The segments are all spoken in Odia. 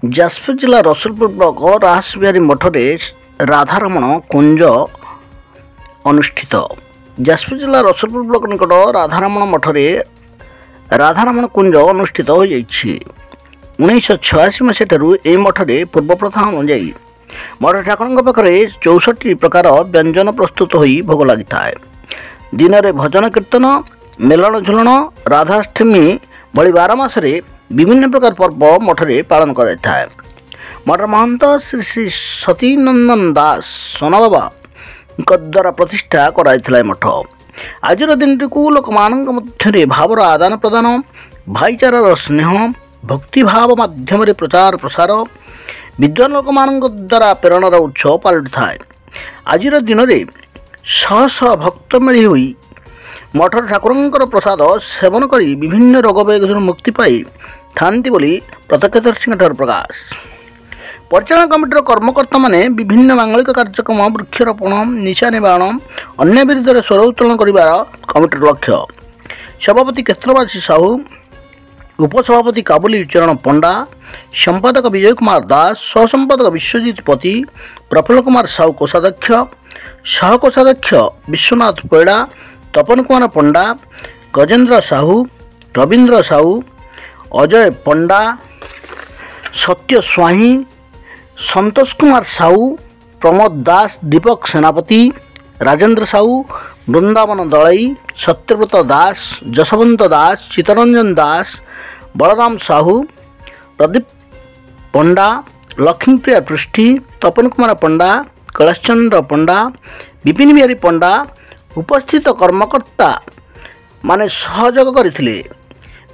ଯାଜପୁର ଜିଲ୍ଲା ରସୁଲପୁର ବ୍ଲକ ରାସବିହାରୀ ମଠରେ ରାଧାରମଣ କୁଞ୍ଜ ଅନୁଷ୍ଠିତ। ଯାଜପୁର ଜିଲ୍ଲା ରସୁଲପୁର ବ୍ଲକ ନିକଟ ରାଧାରମଣ ମଠରେ ରାଧାରମଣ କୁଞ୍ଜ ଅନୁଷ୍ଠିତ ହୋଇଯାଇଛି। 1986 ମସିହାଠାରୁ ଏହି ମଠରେ ପୂର୍ବ ପ୍ରଥା ଅନୁଯାୟୀ ମଠ ଠାକୁରଙ୍କ ପାଖରେ 64 ପ୍ରକାର ବ୍ୟଞ୍ଜନ ପ୍ରସ୍ତୁତ ହୋଇ ଭୋଗ ଲାଗିଥାଏ। ଦିନରେ ଭଜନ କୀର୍ତ୍ତନ, ମେଲଣ ଝୁଲଣ, ରାଧାଷ୍ଟମୀ ଭଳି 12 ମାସରେ ବିଭିନ୍ନ ପ୍ରକାର ପର୍ବ ମଠରେ ପାଳନ କରାଯାଇଥାଏ। ମଠର ମହନ୍ତ ଶ୍ରୀ ଶ୍ରୀ ସତୀନନ୍ଦନ ଦାସ ସୋନାବାବାଙ୍କ ଦ୍ୱାରା ପ୍ରତିଷ୍ଠା କରାଯାଇଥିଲା। ଏ ମଠ ଆଜିର ଦିନଟିକୁ ଲୋକମାନଙ୍କ ମଧ୍ୟରେ ଭାବର ଆଦାନ ପ୍ରଦାନ, ଭାଇଚାରାର ସ୍ନେହ, ଭକ୍ତିଭାବ ମାଧ୍ୟମରେ ପ୍ରଚାର ପ୍ରସାର, ବିଦ୍ୱାନ ଲୋକମାନଙ୍କ ଦ୍ୱାରା ପ୍ରେରଣାର ଉତ୍ସ ପାଲଟିଥାଏ। ଆଜିର ଦିନରେ ଶହ ଶହ ଭକ୍ତ ମେଳି ହୋଇ ମଠର ଠାକୁରଙ୍କର ପ୍ରସାଦ ସେବନ କରି ବିଭିନ୍ନ ରୋଗ ବ୍ୟାଧିରୁ ମୁକ୍ତି ପାଇଥାନ୍ତି ବୋଲି ପ୍ରତ୍ୟକ୍ଷଦର୍ଶୀଙ୍କଠାରୁ ପ୍ରକାଶ। ପରିଚାଳନା କମିଟିର କର୍ମକର୍ତ୍ତାମାନେ ବିଭିନ୍ନ ମାଙ୍ଗଳିକ କାର୍ଯ୍ୟକ୍ରମ, ବୃକ୍ଷରୋପଣ, ନିଶା ନିବାରଣ, ଅନ୍ୟ ବିରୁଦ୍ଧରେ ସ୍ୱର ଉତ୍ତୋଳନ କରିବାର କମିଟିର ଲକ୍ଷ୍ୟ। ସଭାପତି କ୍ଷେତ୍ରବାସୀ ସାହୁ, ଉପସଭାପତି କାବୁଲି ଚରଣ ପଣ୍ଡା, ସମ୍ପାଦକ ବିଜୟ କୁମାର ଦାସ, ସହସମ୍ପାଦକ ବିଶ୍ୱଜିତ ପତି, ପ୍ରଫୁଲ୍ଲ କୁମାର ସାହୁ କୋଷାଧ୍ୟକ୍ଷ, ସହକୋଷାଧ୍ୟକ୍ଷ ବିଶ୍ୱନାଥ ପରିଡ଼ା, ତପନ କୁମାର ପଣ୍ଡା, ଗଜେନ୍ଦ୍ର ସାହୁ, ରବୀନ୍ଦ୍ର ସାହୁ, ଅଜୟ ପଣ୍ଡା, ସତ୍ୟ ସ୍ୱାଇଁ, ସନ୍ତୋଷ କୁମାର ସାହୁ, ପ୍ରମୋଦ ଦାସ, ଦୀପକ ସେନାପତି, ରାଜେନ୍ଦ୍ର ସାହୁ, ବୃନ୍ଦାବନ ଦଳେଇ, ସତ୍ୟବ୍ରତ ଦାସ, ଯଶବନ୍ତ ଦାସ, ଚିତ୍ତରଞ୍ଜନ ଦାସ, ବଳରାମ ସାହୁ, ପ୍ରଦୀପ ପଣ୍ଡା, ଲକ୍ଷ୍ମୀପ୍ରିୟା ପୃଷ୍ଟି, ତପନ କୁମାର ପଣ୍ଡା, କୈଳାସଚନ୍ଦ୍ର ପଣ୍ଡା, ବିପିନ ବିହାରୀ ପଣ୍ଡା ଉପସ୍ଥିତ କର୍ମକର୍ତ୍ତା ମାନେ ସହଯୋଗ କରିଥିଲେ।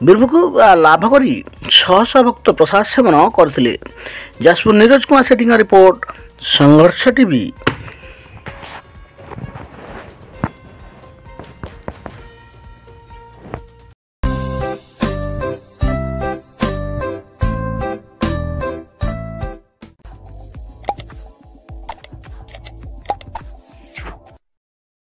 ବିର୍ଭୁକୁ ଲାଭ କରି ଶହ ଶହ ଭକ୍ତ ପ୍ରସାଦ ସେବନ କରିଥିଲେ। ଯାଜପୁର ନିରୋଜ କୁମାର ସେଠୀଙ୍କ ରିପୋର୍ଟ, ସଂଘର୍ଷ ଟିଭି।